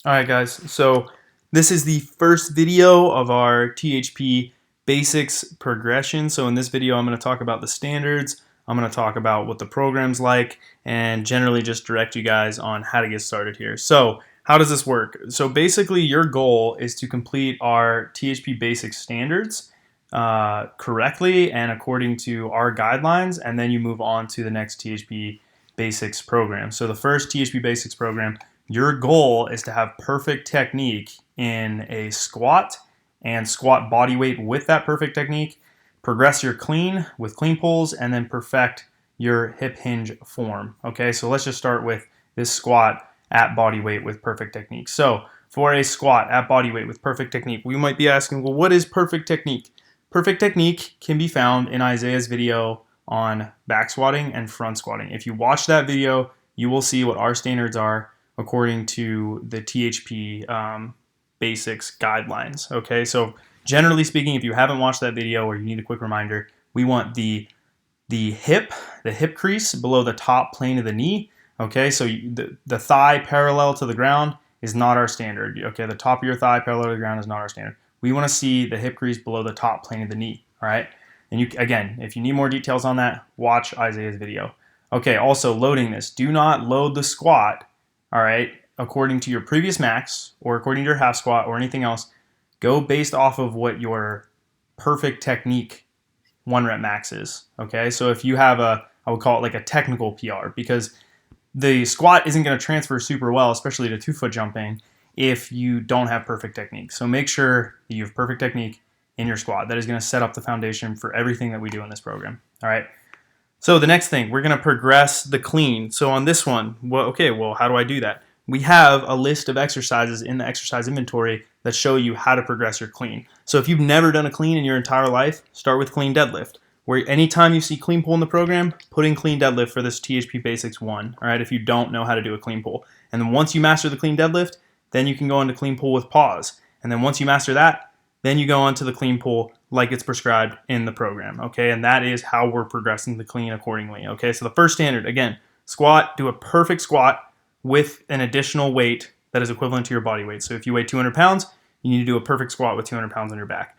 Alright guys, so this is the first video of our THP basics progression. So in this video I'm going to talk about the standards, I'm going to talk about what the program's like, and generally just direct you guys on how to get started here. So how does this work? So basically your goal is to complete our THP basic standards correctly and according to our guidelines, and then you move on to the next THP basics program. So the first THP basics program, your goal is to have perfect technique in a squat and squat body weight with that perfect technique, progress your clean with clean pulls, and then perfect your hip hinge form. Okay, so let's just start with this squat at body weight with perfect technique. So for a squat at body weight with perfect technique, we might be asking, well, what is perfect technique? Perfect technique can be found in Isaiah's video on back squatting and front squatting. If you watch that video, you will see what our standards are according to the THP basics guidelines. Okay, so generally speaking, if you haven't watched that video or you need a quick reminder, we want the hip crease below the top plane of the knee. Okay, so the thigh parallel to the ground is not our standard. Okay, the top of your thigh parallel to the ground is not our standard. We want to see the hip crease below the top plane of the knee. All right, and you, again, if you need more details on that, watch Isaiah's video. Okay, also loading this. Do not load the squat, all right, according to your previous max or according to your half squat or anything else. Go based off of what your perfect technique 1 rep max is. Okay, so if you have I would call it like a technical PR, because the squat isn't going to transfer super well, especially to 2-foot jumping, if you don't have perfect technique. So make sure that you have perfect technique in your squat. That is going to set up the foundation for everything that we do in this program. All right. So the next thing, we're going to progress the clean. So on this one, well, how do I do that? We have a list of exercises in the exercise inventory that show you how to progress your clean. So if you've never done a clean in your entire life, start with clean deadlift. Where anytime you see clean pull in the program, put in clean deadlift for this THP Basics 1, all right, if you don't know how to do a clean pull. And then once you master the clean deadlift, then you can go into clean pull with pause. And then once you master that, then you go on to the clean pull like it's prescribed in the program, okay? And that is how we're progressing the clean accordingly, okay? So the first standard, again, squat, do a perfect squat with an additional weight that is equivalent to your body weight. So if you weigh 200 pounds, you need to do a perfect squat with 200 pounds on your back.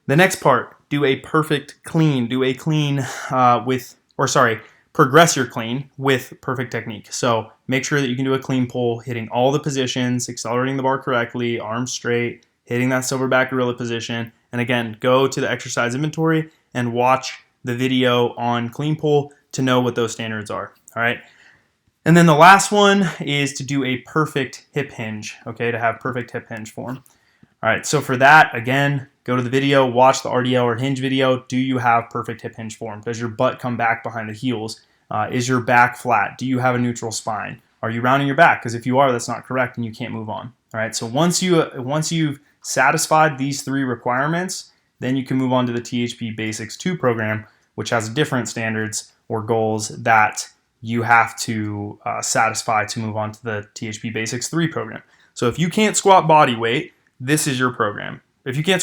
The next part, do a perfect clean. Do a clean progress your clean with perfect technique. So make sure that you can do a clean pull, hitting all the positions, accelerating the bar correctly, arms straight, hitting that silverback gorilla position. And again, go to the exercise inventory and watch the video on clean pull to know what those standards are. All right. And then the last one is to do a perfect hip hinge, okay, to have perfect hip hinge form. All right, so for that, again, go to the video, watch the RDL or hinge video. Do you have perfect hip hinge form? Does your butt come back behind the heels? Is your back flat? Do you have a neutral spine? Are you rounding your back? Because if you are, that's not correct and you can't move on. All right, so once you've satisfied these 3 requirements, then you can move on to the THP Basics 2 program, which has different standards or goals that you have to satisfy to move on to the THP Basics 3 program. So if you can't squat body weight, this is your program. If you can't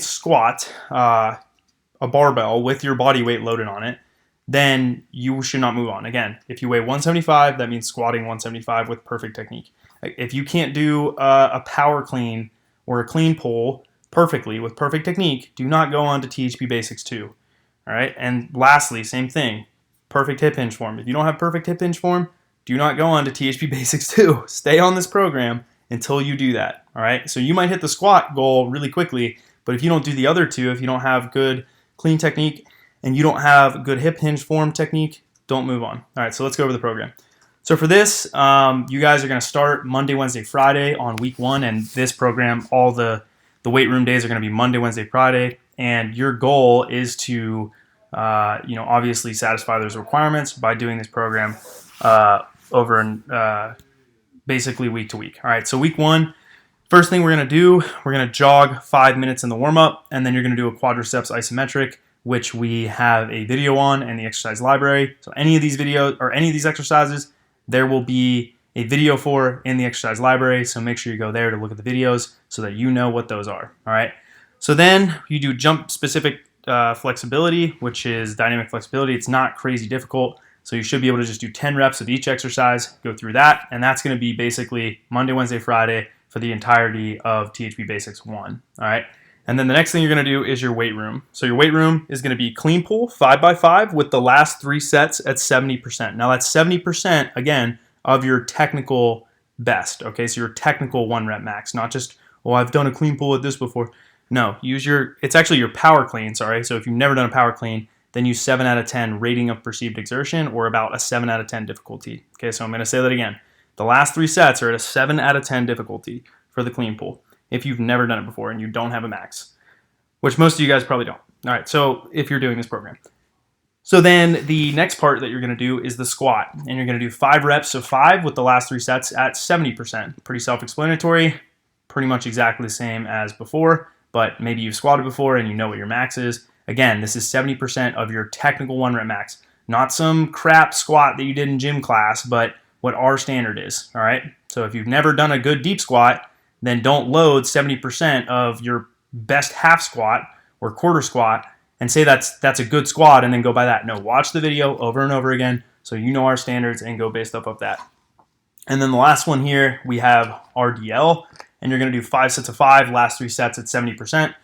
squat a barbell with your body weight loaded on it, then you should not move on. Again, if you weigh 175, that means squatting 175 with perfect technique. If you can't do a power clean or a clean pull perfectly with perfect technique, do not go on to THP Basics 2. All right. And lastly, same thing, perfect hip hinge form. If you don't have perfect hip hinge form, do not go on to THP Basics 2. Stay on this program until you do that. All right. So you might hit the squat goal really quickly, but if you don't do the other 2, if you don't have good clean technique and you don't have good hip hinge form technique, don't move on. All right. So let's go over the program. So for this, you guys are going to start Monday, Wednesday, Friday on week 1, and this program, all the weight room days are going to be Monday, Wednesday, Friday, and your goal is to, obviously satisfy those requirements by doing this program over basically week to week. All right, so week 1, first thing we're going to do, we're going to jog 5 minutes in the warm-up, and then you're going to do a quadriceps isometric, which we have a video on in the exercise library. So any of these videos or any of these exercises, there will be a video for in the exercise library. So make sure you go there to look at the videos so that you know what those are. All right. So then you do jump specific flexibility, which is dynamic flexibility. It's not crazy difficult. So you should be able to just do 10 reps of each exercise, go through that, and that's going to be basically Monday, Wednesday, Friday for the entirety of THP Basics 1. All right. And then the next thing you're going to do is your weight room. So your weight room is going to be clean pull 5x5 with the last 3 sets at 70%. Now that's 70% again of your technical best. Okay, so your technical 1 rep max, not just, oh, I've done a clean pull with this before. No, it's actually your power clean, sorry. So if you've never done a power clean, then use 7 out of 10 rating of perceived exertion or about a 7 out of 10 difficulty. Okay, so I'm going to say that again. The last 3 sets are at a 7 out of 10 difficulty for the clean pull if you've never done it before and you don't have a max, which most of you guys probably don't. All right, so if you're doing this program. So then the next part that you're going to do is the squat, and you're going to do 5 reps of 5 with the last 3 sets at 70%. Pretty self-explanatory, pretty much exactly the same as before, but maybe you've squatted before and you know what your max is. Again, this is 70% of your technical 1 rep max, not some crap squat that you did in gym class, but what our standard is, all right? So if you've never done a good deep squat, then don't load 70% of your best half squat or quarter squat and say that's a good squat and then go by that. No, watch the video over and over again so you know our standards and go based off of that. And then the last one here, we have RDL, and you're going to do 5 sets of 5, last 3 sets at 70%.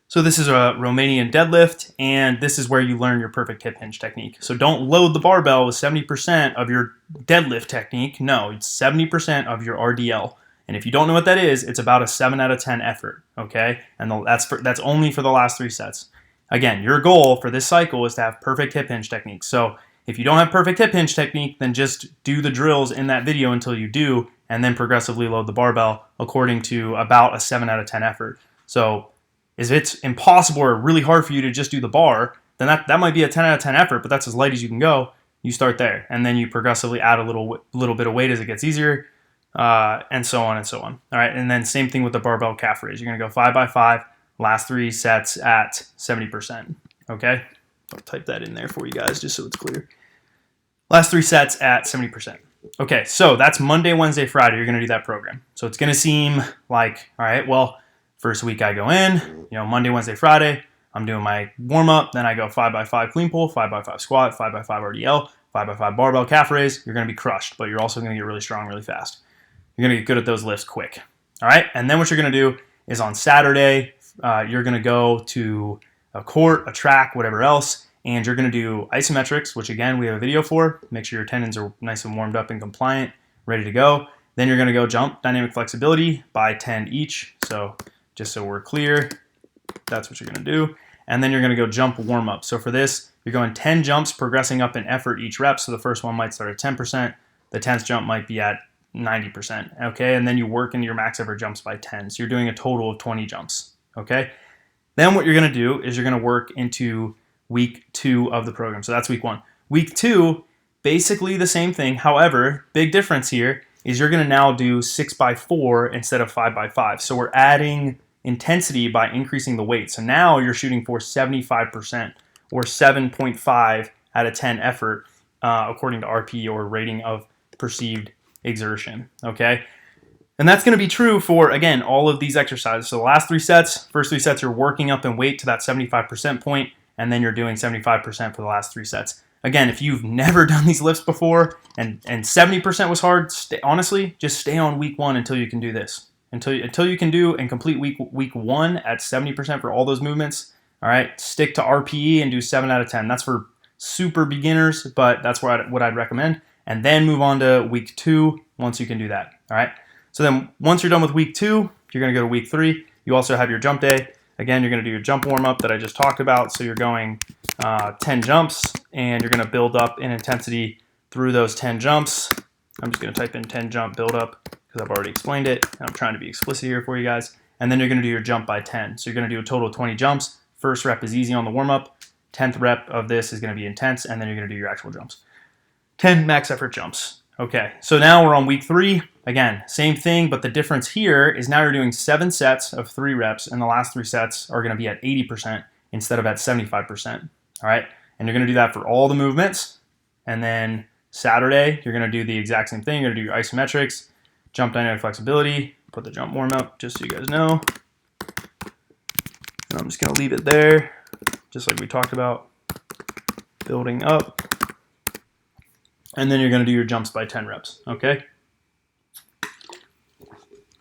So this is a Romanian deadlift, and this is where you learn your perfect hip hinge technique. So don't load the barbell with 70% of your deadlift technique. No, it's 70% of your RDL. And if you don't know what that is, it's about a 7 out of 10 effort, okay? And that's only for the last 3 sets. Again, your goal for this cycle is to have perfect hip hinge technique. So if you don't have perfect hip hinge technique, then just do the drills in that video until you do, and then progressively load the barbell according to about a 7 out of 10 effort. So if it's impossible or really hard for you to just do the bar, then that might be a 10 out of 10 effort, but that's as light as you can go. You start there, and then you progressively add a little bit of weight as it gets easier, and so on and so on. All right, and then same thing with the barbell calf raise. You're going to go 5x5, last 3 sets at 70%. Okay, I'll type that in there for you guys just so it's clear. Last 3 sets at 70%. Okay, so that's Monday, Wednesday, Friday. You're going to do that program. So it's going to seem like, all right, well, first week I go in, Monday, Wednesday, Friday, I'm doing my warm-up, then I go 5x5 clean pull, 5x5 squat, 5x5 RDL, 5x5 barbell calf raise. You're going to be crushed, but you're also going to get really strong really fast. You're going to get good at those lifts quick. All right, and then what you're going to do is on Saturday, you're going to go to a court, a track, whatever else, and you're going to do isometrics, which again, we have a video for. Make sure your tendons are nice and warmed up and compliant, ready to go. Then you're going to go jump dynamic flexibility by 10 each. So just so we're clear, that's what you're going to do. And then you're going to go jump warm up. So for this, you're going 10 jumps, progressing up in effort each rep. So the first one might start at 10%. The 10th jump might be at 90%. Okay. And then you work into your max effort jumps by 10. So you're doing a total of 20 jumps. Okay. Then what you're going to do is you're going to work into week 2 of the program. So that's week 1. Week 2, basically the same thing. However, big difference here is you're going to now do 6x4 instead of 5x5. So we're adding intensity by increasing the weight. So now you're shooting for 75% or 7.5 out of 10 effort according to RP or rating of perceived exertion. Okay. And that's going to be true for, again, all of these exercises. So the last 3 sets, first 3 sets, you're working up in weight to that 75% point, and then you're doing 75% for the last 3 sets. Again, if you've never done these lifts before and 70% was hard, honestly, just stay on week 1 until you can do this. Until you can do and complete week 1 at 70% for all those movements. All right, stick to RPE and do 7 out of 10. That's for super beginners, but that's what I'd recommend. And then move on to week 2 once you can do that. All right. So then once you're done with week 2, you're going to go to week 3. You also have your jump day. Again, you're going to do your jump warm-up that I just talked about. So you're going 10 jumps, and you're going to build up in intensity through those 10 jumps. I'm just going to type in 10 jump build up because I've already explained it. I'm trying to be explicit here for you guys. And then you're going to do your jump by 10. So you're going to do a total of 20 jumps. First rep is easy on the warm-up. 10th rep of this is going to be intense, and then you're going to do your actual jumps. 10 max effort jumps. Okay, so now we're on week 3. Again, same thing, but the difference here is now you're doing 7 sets of 3 reps, and the last 3 sets are going to be at 80% instead of at 75%. All right, and you're going to do that for all the movements. And then Saturday, you're going to do the exact same thing. You're going to do your isometrics, jump dynamic flexibility, put the jump warm up just so you guys know. And I'm just going to leave it there, just like we talked about, building up. and then you're going to do your jumps by 10 reps, okay?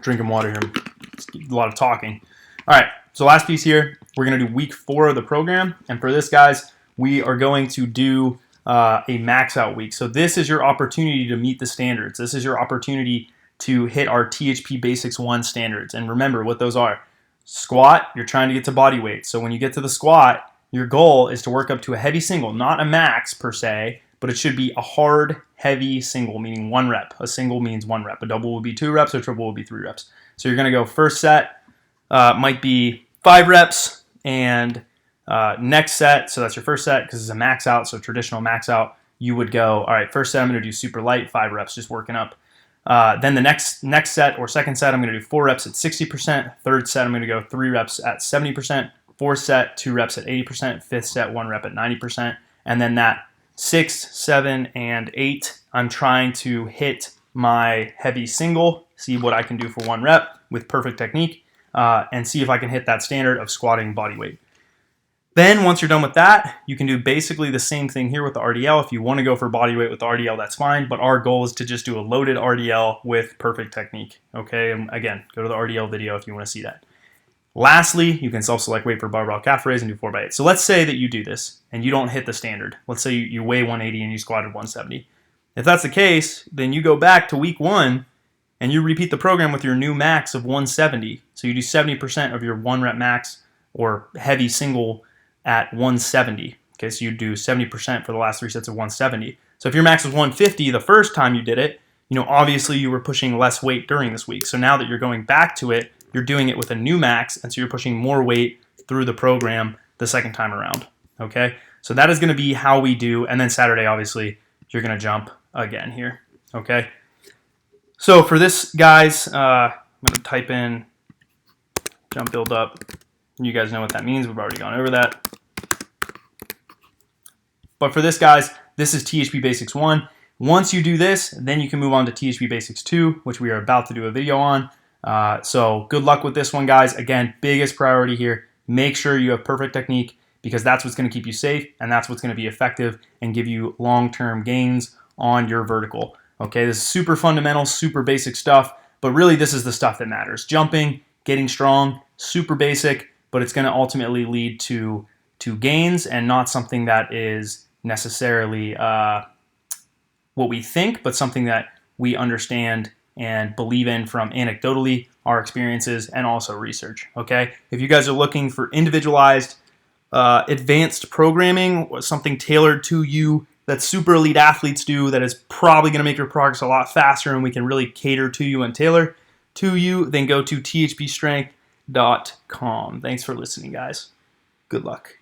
Drinking water here. It's a lot of talking. All right, so last piece here, we're going to do week 4 of the program, and for this, guys, we are going to do a max out week. So this is your opportunity to meet the standards. This is your opportunity to hit our THP Basics 1 standards. And remember what those are. Squat, you're trying to get to body weight. So when you get to the squat, your goal is to work up to a heavy single, not a max per se, but it should be a hard, heavy single, meaning 1 rep. A single means 1 rep. A double will be 2 reps, a triple will be 3 reps. So you're going to go first set, might be 5 reps, and next set, so that's your first set because it's a max out, so traditional max out, you would go, all right, first set I'm going to do super light, 5 reps, just working up. Then the next set or second set, I'm going to do 4 reps at 60%. Third set, I'm going to go 3 reps at 70%. Fourth set, 2 reps at 80%. Fifth set, 1 rep at 90%. And then that 6, 7, and 8, I'm trying to hit my heavy single, see what I can do for 1 rep with perfect technique, and see if I can hit that standard of squatting body weight. Then once you're done with that, you can do basically the same thing here with the RDL. If you want to go for body weight with the RDL, that's fine, but our goal is to just do a loaded RDL with perfect technique, okay? And again, go to the RDL video if you want to see that. Lastly, you can self-select weight for barbell calf raise and do 4x8. So let's say that you do this and you don't hit the standard. Let's say you weigh 180 and you squatted 170. If that's the case, then you go back to week 1 and you repeat the program with your new max of 170. So you do 70% of your 1 rep max or heavy single at 170. Okay, so you do 70% for the last 3 sets of 170. So if your max was 150 the first time you did it, obviously you were pushing less weight during this week. So now that you're going back to it, you're doing it with a new max, and so you're pushing more weight through the program the second time around. Okay, so that is going to be how we do, and then Saturday, obviously, you're going to jump again here. Okay, so for this, guys, I'm going to type in jump build up. You guys know what that means. We've already gone over that. But for this, guys, this is THP Basics 1. Once you do this, then you can move on to THP Basics 2, which we are about to do a video on. So good luck with this one, guys. Again, biggest priority here, make sure you have perfect technique because that's what's going to keep you safe and that's what's going to be effective and give you long-term gains on your vertical. Okay, this is super fundamental, super basic stuff, but really this is the stuff that matters. Jumping, getting strong, super basic, but it's going to ultimately lead to gains and not something that is necessarily what we think, but something that we understand and believe in from anecdotally, our experiences, and also research, okay? If you guys are looking for individualized, advanced programming, or something tailored to you that super elite athletes do that is probably gonna make your progress a lot faster and we can really cater to you and tailor to you, then go to THPStrength.com. Thanks for listening, guys. Good luck.